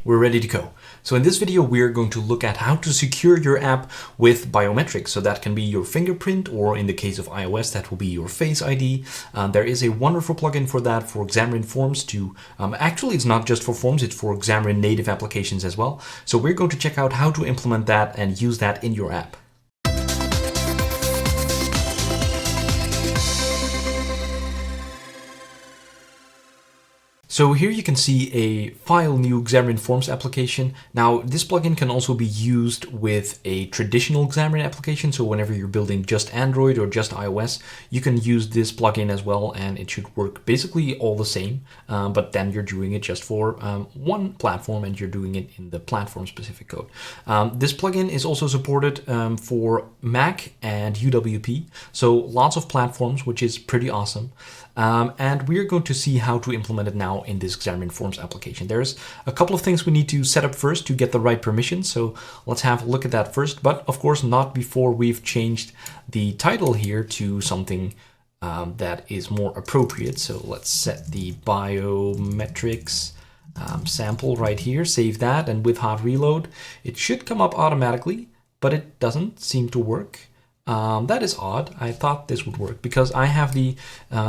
we're ready to go. So in this video, we're going to look at how to secure your app with biometrics. So that can be your fingerprint, or in the case of iOS, that will be your Face ID. There is a wonderful plugin for that for Xamarin.Forms to, actually it's not just for Forms, it's for Xamarin native applications as well. So we're going to check out how to implement that and use that in your app. So here you can see a file new Xamarin.Forms application. Now this plugin can also be used with a traditional Xamarin application. So whenever you're building just Android or just iOS, you can use this plugin as well, and it should work basically all the same. But then you're doing it just for one platform, and you're doing it in the platform specific code. This plugin is also supported for Mac and UWP. So lots of platforms, which is pretty awesome. And we're going to see how to implement it now in this Xamarin.Forms application. There's a couple of things we need to set up first to get the right permissions. So let's have a look at that first, but of course not before we've changed the title here to something that is more appropriate. So let's set the biometrics sample right here, save that, and with hot reload, it should come up automatically, but it doesn't seem to work. That is odd. I thought this would work because I have the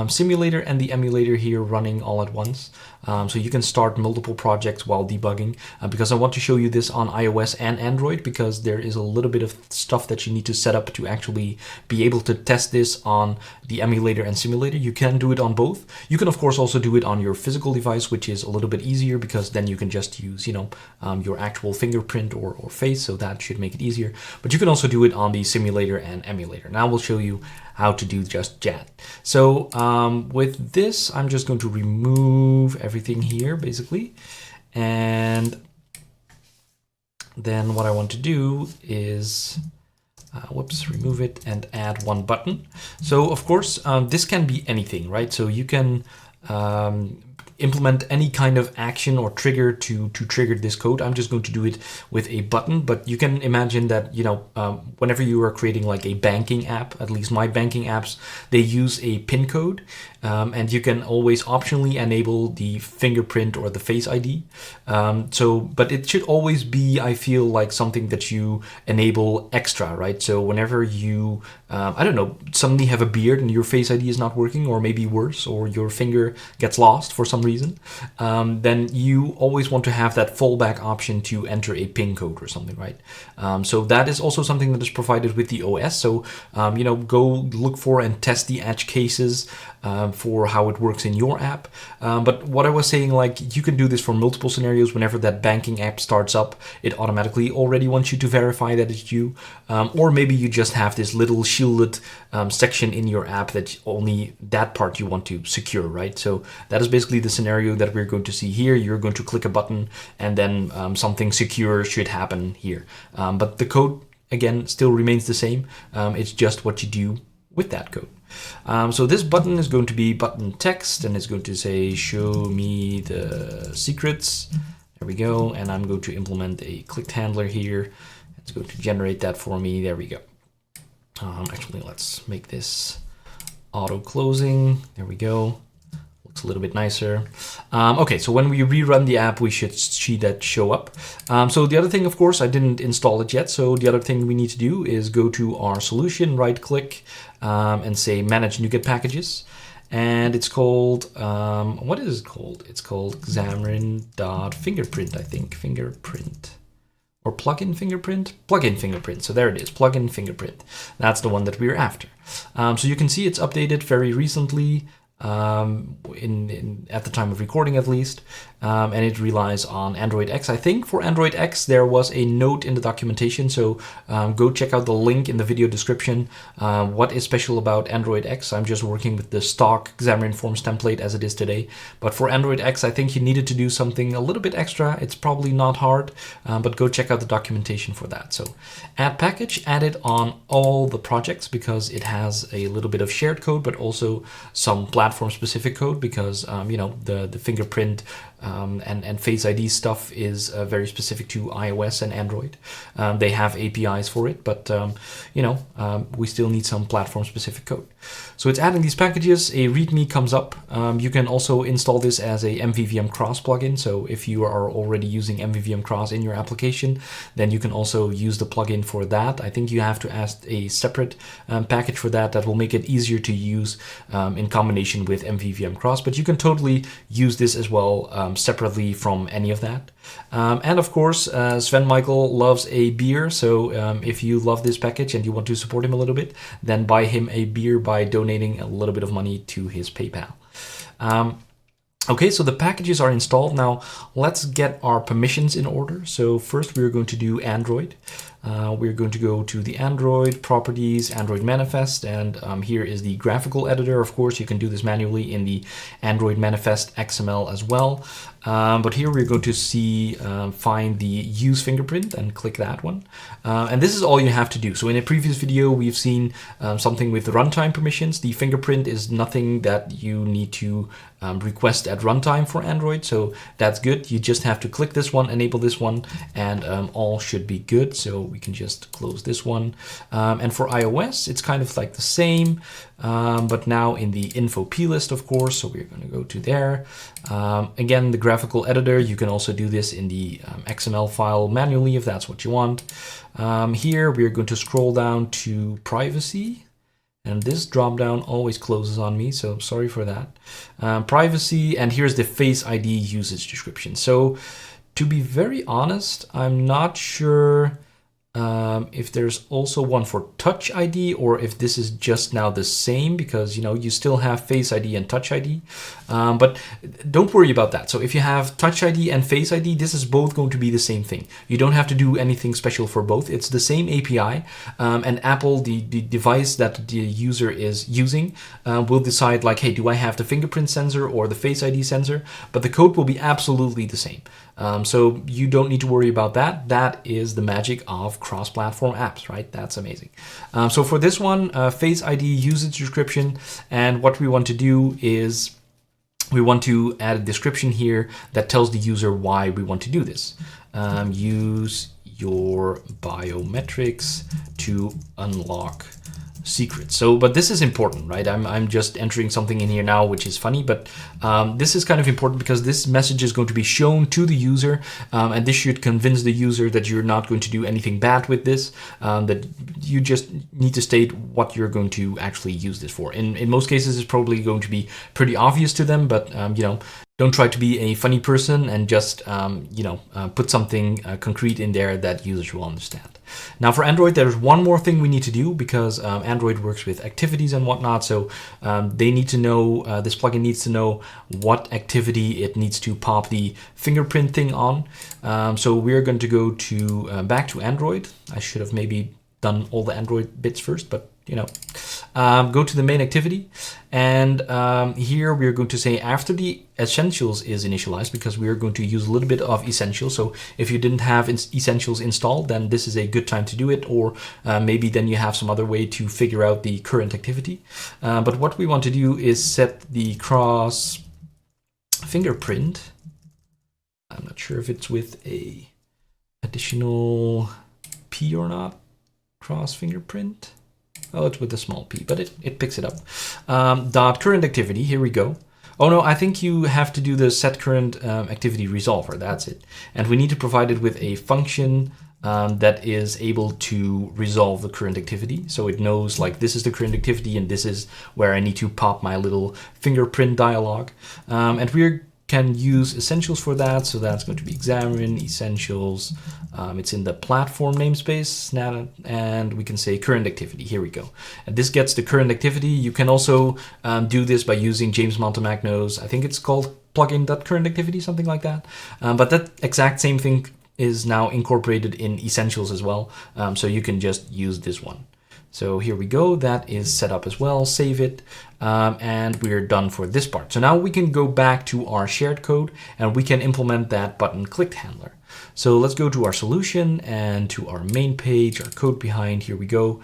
simulator and the emulator here running all at once. So you can start multiple projects while debugging, because I want to show you this on iOS and Android, because there is a little bit of stuff that you need to set up to actually be able to test this on the emulator and simulator. You can do it on both. You can of course also do it on your physical device, which is a little bit easier because then you can just use, your actual fingerprint or face. So that should make it easier. But you can also do it on the simulator and emulator. Now we'll show you how to do just that. So with this, I'm just going to remove everything here basically. And then what I want to do is, remove it and add one button. So of course, this can be anything, right? So you can implement any kind of action or trigger to trigger this code. I'm just going to do it with a button, but you can imagine that, whenever you are creating like a banking app, at least my banking apps, they use a PIN code, and you can always optionally enable the fingerprint or the Face ID. But it should always be, I feel like, something that you enable extra, right? So whenever you, suddenly have a beard and your Face ID is not working, or maybe worse, or your finger gets lost for some reason, then you always want to have that fallback option to enter a PIN code or something, right? So that is also something that is provided with the OS. So, go look for and test the edge cases for how it works in your app. But what I was saying, like, you can do this for multiple scenarios. Whenever that banking app starts up, it automatically already wants you to verify that it's you. Or maybe you just have this little shielded section in your app that only that part you want to secure, right? So that is basically the scenario that we're going to see here. You're going to click a button and then something secure should happen here. But the code, again, still remains the same. It's just what you do with that code. So this button is going to be button text, and it's going to say, show me the secrets. There we go. And I'm going to implement a clicked handler here. It's going to generate that for me. There we go. Actually, let's make this auto closing. There we go. Looks a little bit nicer. Okay, so when we rerun the app, we should see that show up. So the other thing, of course, I didn't install it yet. So the other thing we need to do is go to our solution, right click, and say manage NuGet packages. And it's called, what is it called? It's called Xamarin.Fingerprint, I think. Fingerprint. Or Plugin.Fingerprint? Plugin.Fingerprint. So there it is, Plugin.Fingerprint. That's the one that we're after. So you can see it's updated very recently. At the time of recording at least, and it relies on AndroidX. I think for AndroidX there was a note in the documentation, so go check out the link in the video description. What is special about AndroidX? I'm just working with the stock Xamarin.Forms template as it is today, but for AndroidX I think you needed to do something a little bit extra. It's probably not hard, but go check out the documentation for that. So add package, add it on all the projects because it has a little bit of shared code, but also some platform specific code because the fingerprint and Face ID stuff is very specific to iOS and Android. They have APIs for it, but we still need some platform-specific code. So it's adding these packages. A README comes up. You can also install this as a MVVM Cross plugin. So if you are already using MVVM Cross in your application, then you can also use the plugin for that. I think you have to add a separate package for that will make it easier to use in combination with MVVM Cross. But you can totally use this as well separately from any of that. And of course, Sven Michael loves a beer. So if you love this package and you want to support him a little bit, then buy him a beer by donating a little bit of money to his PayPal. Okay, so the packages are installed. Now let's get our permissions in order. So first we're going to do Android. We're going to go to the Android properties, Android manifest, and here is the graphical editor. Of course, you can do this manually in the Android manifest XML as well. But here we're going to see, find the use fingerprint and click that one. And this is all you have to do. So in a previous video, we've seen something with the runtime permissions. The fingerprint is nothing that you need to request at runtime for Android. So that's good. You just have to click this one, enable this one, and all should be good. So we can just close this one. And for iOS, it's kind of like the same, but now in the info plist, of course. So we're going to go to there. Again, the graphical editor, you can also do this in the XML file manually if that's what you want. Here we're going to scroll down to privacy. And this drop down always closes on me, so sorry for that. Privacy, and here's the Face ID usage description. So to be very honest, I'm not sure if there's also one for Touch ID or if this is just now the same, because you still have Face ID and Touch ID, but don't worry about that. So if you have Touch ID and Face ID, this is both going to be the same thing. You don't have to do anything special for both. It's the same API, and Apple, the device that the user is using, will decide like, hey, do I have the fingerprint sensor or the Face ID sensor? But the code will be absolutely the same. So you don't need to worry about that. That is the magic of cross-platform apps, right? That's amazing. So for this one, Face ID usage description, and what we want to do is we want to add a description here that tells the user why we want to do this. Use your biometrics to unlock secrets. So, but this is important, right? I'm just entering something in here now, which is funny, but this is kind of important because this message is going to be shown to the user, and this should convince the user that you're not going to do anything bad with this, that you just need to state what you're going to actually use this for. In most cases, it's probably going to be pretty obvious to them, but don't try to be a funny person and just put something concrete in there that users will understand. Now for Android, there's one more thing we need to do because Android works with activities and whatnot. So they need to know, this plugin needs to know what activity it needs to pop the fingerprint thing on. So we're going to go to back to Android. I should have maybe done all the Android bits first, but go to the main activity, and here we're going to say after the essentials is initialized, because we are going to use a little bit of essentials. So if you didn't have essentials installed, then this is a good time to do it, or maybe then you have some other way to figure out the current activity. But what we want to do is set the cross fingerprint. I'm not sure if it's with a additional P or not. Cross fingerprint. Oh, it's with a small p, but it picks it up. Dot current activity, here we go. Oh no, I think you have to do the set current activity resolver, that's it. And we need to provide it with a function that is able to resolve the current activity. So it knows like this is the current activity and this is where I need to pop my little fingerprint dialog. And we can use essentials for that. So that's going to be Xamarin essentials. It's in the platform namespace, and we can say current activity. Here we go. And this gets the current activity. You can also do this by using James Montemagno's, I think it's called plugin.currentActivity, something like that. But that exact same thing is now incorporated in essentials as well. So you can just use this one. So here we go, that is set up as well, save it, and we're done for this part. So now we can go back to our shared code and we can implement that button clicked handler. So let's go to our solution and to our main page, our code behind, here we go.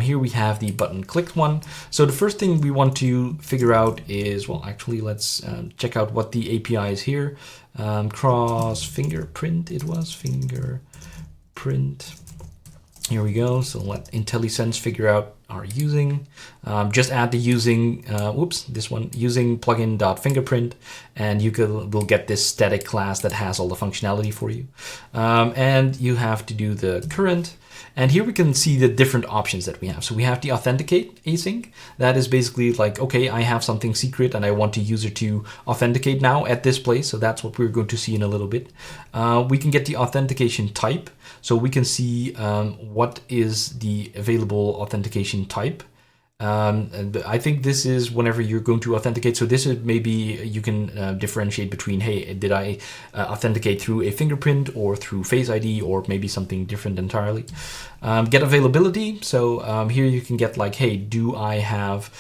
Here we have the button clicked one. So the first thing we want to figure out is, well, actually let's check out what the API is here. CrossFingerprint, it was, fingerprint. Here we go, so let IntelliSense figure out our using. Just add the using, using Plugin.Fingerprint, and you will get this static class that has all the functionality for you. And you have to do the current. And here we can see the different options that we have. So we have the authenticate async. That is basically like, okay, I have something secret and I want the user to authenticate now at this place. So that's what we're going to see in a little bit. We can get the authentication type. So we can see what is the available authentication type. And I think this is whenever you're going to authenticate. So this is maybe you can differentiate between, hey, did I authenticate through a fingerprint or through Face ID or maybe something different entirely. Get availability. So here you can get like, hey, do I have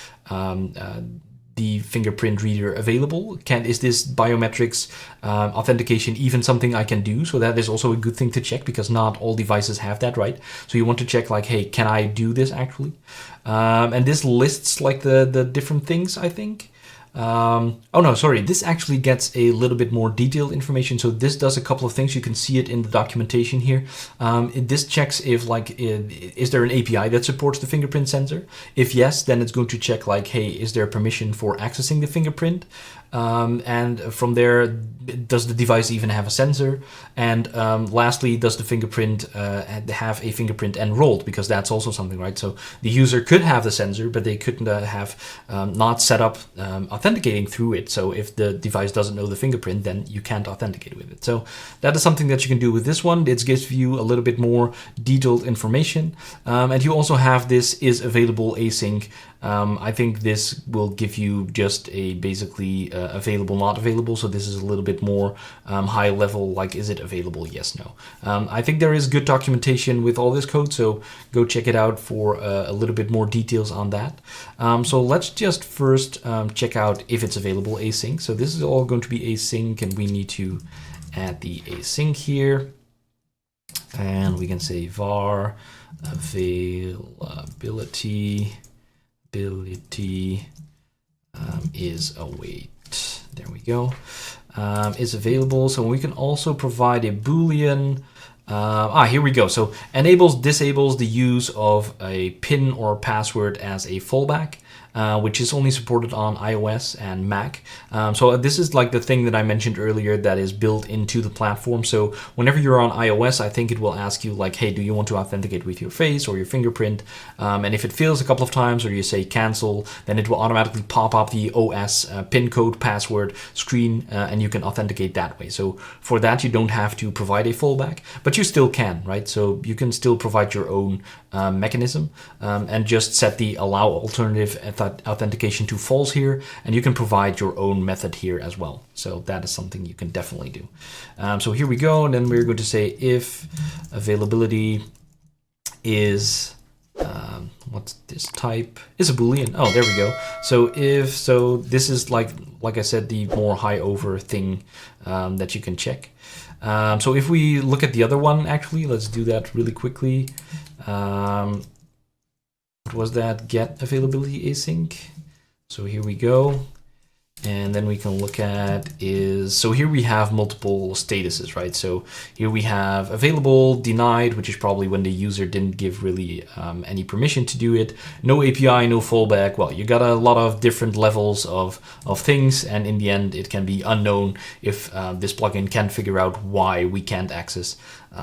the fingerprint reader available? Is this biometrics authentication even something I can do? So that is also a good thing to check because not all devices have that, right? So you want to check like, hey, can I do this actually? And this lists like the different things, I think. Oh no, sorry, this actually gets a little bit more detailed information. So this does a couple of things. You can see it in the documentation here. This checks if like, is there an API that supports the fingerprint sensor? If yes, then it's going to check like, hey, is there permission for accessing the fingerprint? And from there, does the device even have a sensor? And lastly, does the fingerprint have a fingerprint enrolled? Because that's also something, right? So the user could have the sensor, but they couldn't have not set up authenticating through it. So if the device doesn't know the fingerprint, then you can't authenticate with it. So that is something that you can do with this one. It gives you a little bit more detailed information. And you also have this is available async. I think this will give you just a basically available, not available. So this is a little bit more high level, like is it available? Yes, no. I think there is good documentation with all this code, so go check it out for a little bit more details on that. So let's just first check out if it's available async. So this is all going to be async, and we need to add the async here. And we can say var availability is await. There we go. Is available. So we can also provide a Boolean. Here we go. So disables the use of a PIN or password as a fallback. Which is only supported on iOS and Mac. So this is like the thing that I mentioned earlier that is built into the platform. So whenever you're on iOS, I think it will ask you like, hey, do you want to authenticate with your face or your fingerprint? And if it fails a couple of times or you say cancel, then it will automatically pop up the OS PIN code password screen and you can authenticate that way. So for that, you don't have to provide a fallback, but you still can, right? So you can still provide your own mechanism and just set the allow alternative authentication to false here, and you can provide your own method here as well. So that is something you can definitely do. So here we go, and then we're going to say if availability is what's this type is a Boolean. Oh, there we go. So this is like I said, the more high over thing that you can check. So if we look at the other one, actually, let's do that really quickly. What was that? Get availability async. So here we go. And then we can look at so here we have multiple statuses, right? So here we have available, denied, which is probably when the user didn't give really any permission to do it. No API, no fallback. Well, you got a lot of different levels of things. And in the end, it can be unknown if this plugin can't figure out why we can't access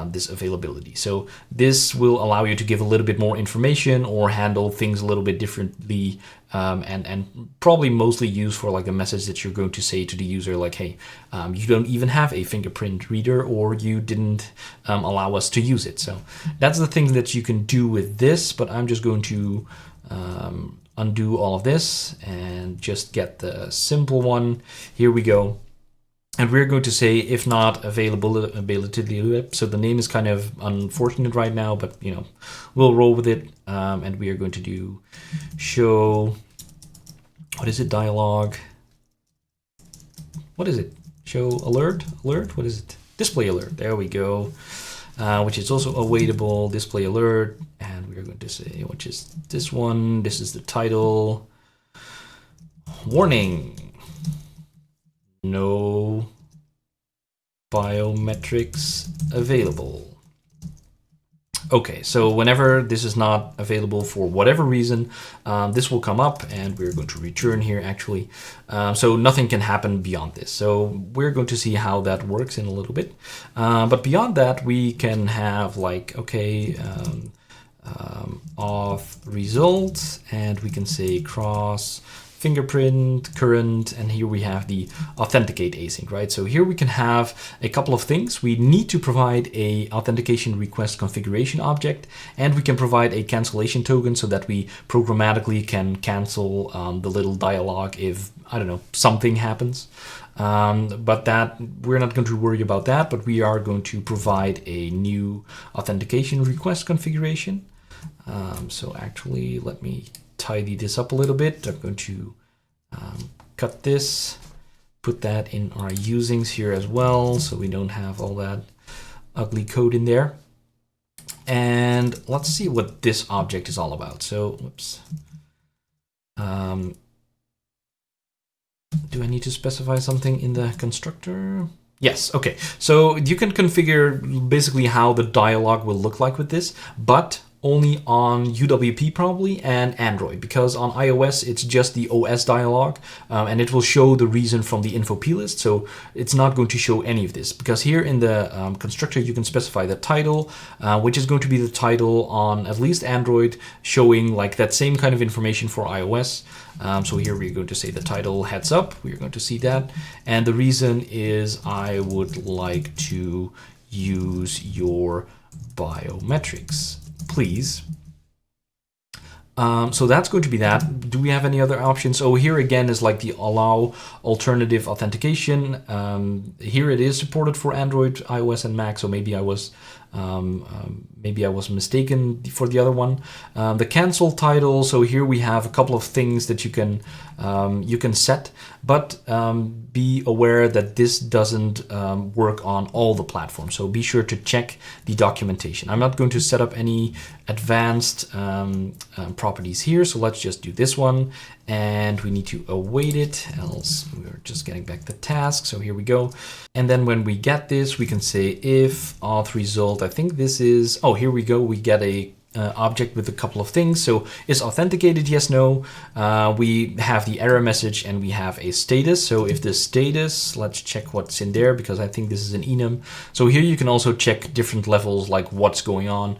this availability. So this will allow you to give a little bit more information or handle things a little bit differently, and probably mostly use for like a message that you're going to say to the user like, hey, you don't even have a fingerprint reader, or you didn't allow us to use it. So that's the thing that you can do with this, but I'm just going to undo all of this and just get the simple one. Here we go. And we're going to say if not availability. So the name is kind of unfortunate right now, but you know, we'll roll with it. And we are going to do show, what is it, dialog? What is it? Show alert? Alert? What is it? Display alert. There we go. Which is also awaitable, display alert. And we're going to say, which is this one. This is the title. Warning. No biometrics available. Okay, so whenever this is not available for whatever reason, this will come up and we're going to return here actually. So nothing can happen beyond this. So we're going to see how that works in a little bit. But beyond that, we can have like, okay, auth results, and we can say CrossFingerprint, current, and here we have the authenticate async, right? So here we can have a couple of things. We need to provide a authentication request configuration object, and we can provide a cancellation token so that we programmatically can cancel the little dialog if, I don't know, something happens. But that we're not going to worry about that, but we are going to provide a new authentication request configuration. So actually, let me tidy this up a little bit. I'm going to cut this, put that in our usings here as well, so we don't have all that ugly code in there. And let's see what this object is all about. So, whoops. Do I need to specify something in the constructor? Yes, okay. So you can configure basically how the dialog will look like with this, but only on UWP probably and Android, because on iOS it's just the OS dialog, and it will show the reason from the info plist. So it's not going to show any of this, because here in the constructor you can specify the title, which is going to be the title on at least Android, showing like that same kind of information for iOS. So here we're going to say the title heads up. We're going to see that, and the reason is I would like to use your biometrics, please. So that's going to be that. Do we have any other options? Oh, here again is like the allow alternative authentication. Here it is supported for Android, iOS, and Mac. So maybe I was mistaken for the other one. The cancel title. So here we have a couple of things that you can set, but be aware that this doesn't work on all the platforms. So be sure to check the documentation. I'm not going to set up any advanced properties here. So let's just do this one, and we need to await it, else we're just getting back the task. So here we go. And then when we get this, we can say if auth result, I think this is, oh, here we go. We get a object with a couple of things. So is authenticated, yes, no. We have the error message and we have a status. So if the status, let's check what's in there, because I think this is an enum. So here you can also check different levels, like what's going on.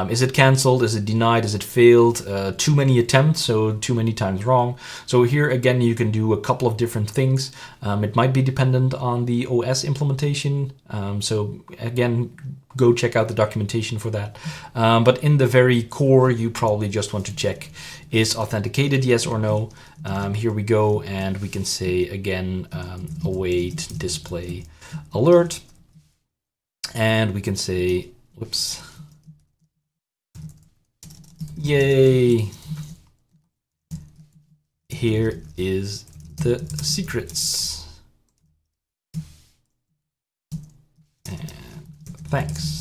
Is it canceled? Is it denied? Is it failed? Too many attempts, so too many times wrong. So here again, you can do a couple of different things. It might be dependent on the OS implementation. So again, go check out the documentation for that. But in the very core, you probably just want to check is authenticated, yes or no. Here we go, and we can say again, await display alert. And we can say, whoops, yay, here is the secrets. And thanks.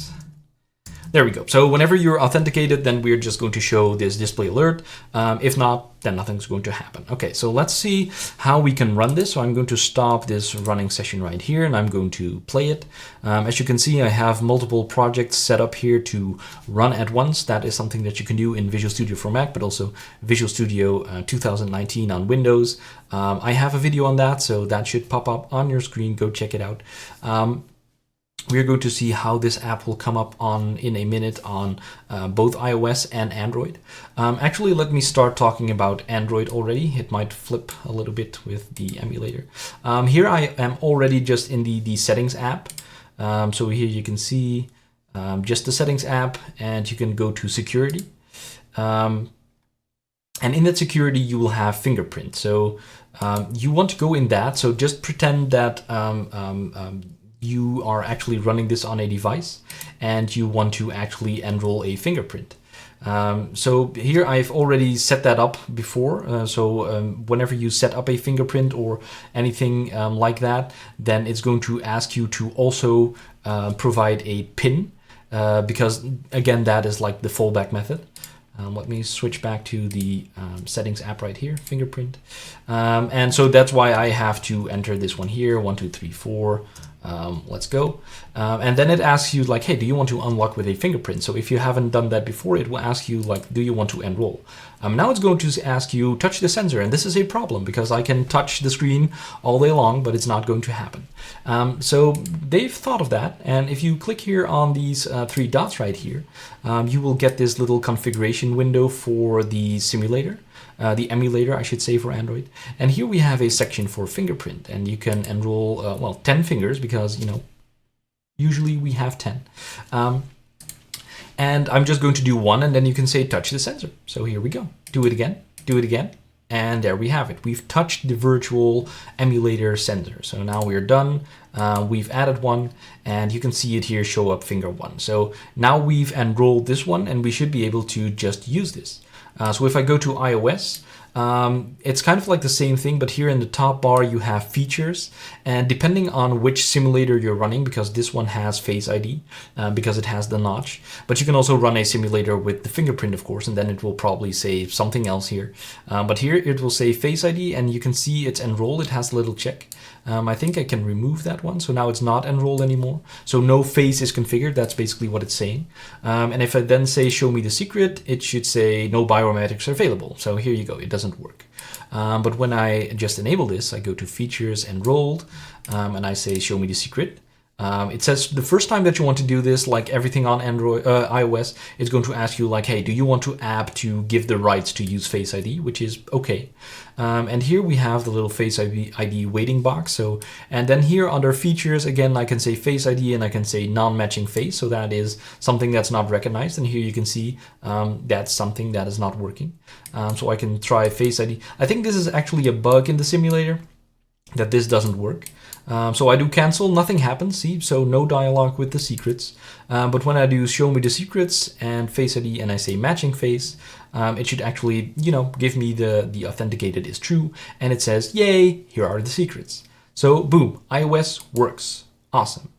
There we go. So whenever you're authenticated, then we're just going to show this display alert. If not, then nothing's going to happen. Okay, so let's see how we can run this. So I'm going to stop this running session right here, and I'm going to play it. As you can see, I have multiple projects set up here to run at once. That is something that you can do in Visual Studio for Mac, but also Visual Studio 2019 on Windows. I have a video on that, so that should pop up on your screen. Go check it out. We're going to see how this app will come up in a minute on both iOS and Android. Actually, let me start talking about Android already. It might flip a little bit with the emulator. Here I am already just in the settings app. So here you can see just the settings app, and you can go to security. And in that security, you will have fingerprint. So you want to go in that. So just pretend that you are actually running this on a device and you want to actually enroll a fingerprint. So here I've already set that up before. Whenever you set up a fingerprint or anything like that, then it's going to ask you to also provide a PIN, because again, that is like the fallback method. Let me switch back to the settings app right here, fingerprint. And so that's why I have to enter this one here, 1, 2, 3, 4. Let's go. And then it asks you like, hey, do you want to unlock with a fingerprint? So if you haven't done that before, it will ask you like, do you want to enroll? Now it's going to ask you touch the sensor. And this is a problem because I can touch the screen all day long, but it's not going to happen. So they've thought of that. And if you click here on these 3 dots right here, you will get this little configuration window for the simulator. The emulator, I should say, for Android. And here we have a section for fingerprint, and you can enroll, well, 10 fingers because, you know, usually we have 10. And I'm just going to do 1, and then you can say touch the sensor. So here we go. Do it again, and there we have it. We've touched the virtual emulator sensor. So now we're done. We've added 1, and you can see it here show up finger 1. So now we've enrolled this one, and we should be able to just use this. So if I go to iOS, it's kind of like the same thing, but here in the top bar you have features, and depending on which simulator you're running, because this one has Face ID, because it has the notch, but you can also run a simulator with the fingerprint, of course, and then it will probably say something else here. But here it will say Face ID, and you can see it's enrolled. It has a little check. I think I can remove that one, so now it's not enrolled anymore. So no face is configured, that's basically what it's saying. And if I then say show me the secret, it should say no biometrics are available. So here you go, it doesn't work. But when I just enable this, I go to features, enrolled, and I say show me the secret. It says the first time that you want to do this, like everything on Android, iOS, it's going to ask you like, hey, do you want to app to give the rights to use Face ID, which is okay. And here we have the little Face ID waiting box. So, and then here under features, again, I can say Face ID and I can say non-matching face. So that is something that's not recognized. And here you can see that's something that is not working. So I can try Face ID. I think this is actually a bug in the simulator that this doesn't work. So I do cancel, nothing happens, see, so no dialogue with the secrets. But when I do show me the secrets and Face ID and I say matching face, it should actually, you know, give me the authenticated is true, and it says, yay, here are the secrets. So boom, iOS works, awesome.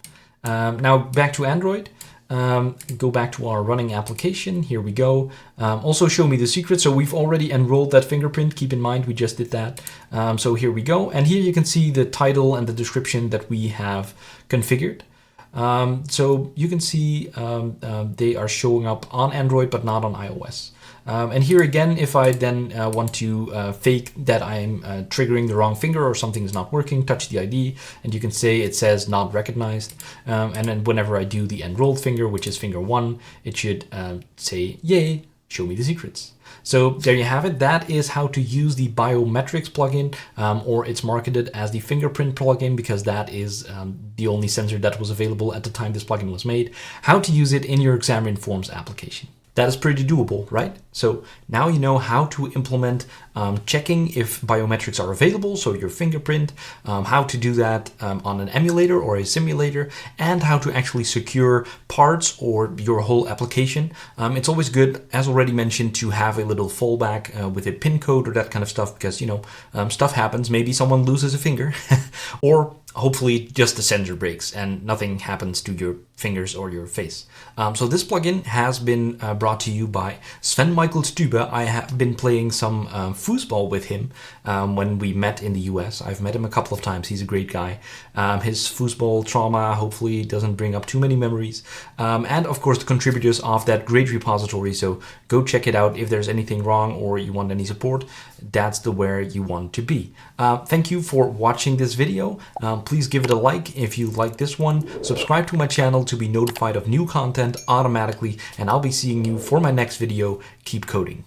Now back to Android. Go back to our running application. Here we go. Also show me the secret. So we've already enrolled that fingerprint. Keep in mind, we just did that. So here we go. And here you can see the title and the description that we have configured. So you can see they are showing up on Android, but not on iOS. And here again, if I then want to fake that I'm triggering the wrong finger or something is not working, touch the ID, and you can say it says not recognized. And then whenever I do the enrolled finger, which is finger 1, it should say, yay, show me the secrets. So there you have it. That is how to use the biometrics plugin, or it's marketed as the fingerprint plugin because that is the only sensor that was available at the time this plugin was made. How to use it in your Xamarin.Forms application. That is pretty doable, right? So now you know how to implement checking if biometrics are available, so your fingerprint, how to do that on an emulator or a simulator, and how to actually secure parts or your whole application. It's always good, as already mentioned, to have a little fallback with a PIN code or that kind of stuff, because, you know, stuff happens. Maybe someone loses a finger or hopefully just the sensor breaks and nothing happens to your fingers or your face. So this plugin has been brought to you by Sven Michael Stube. I have been playing some foosball with him when we met in the US. I've met him a couple of times. He's a great guy. His foosball trauma hopefully doesn't bring up too many memories. And of course the contributors of that great repository. So go check it out if there's anything wrong or you want any support. That's the where you want to be. Thank you for watching this video. Please give it a like if you like this one. Subscribe to my channel to be notified of new content automatically, and I'll be seeing you for my next video. Keep coding.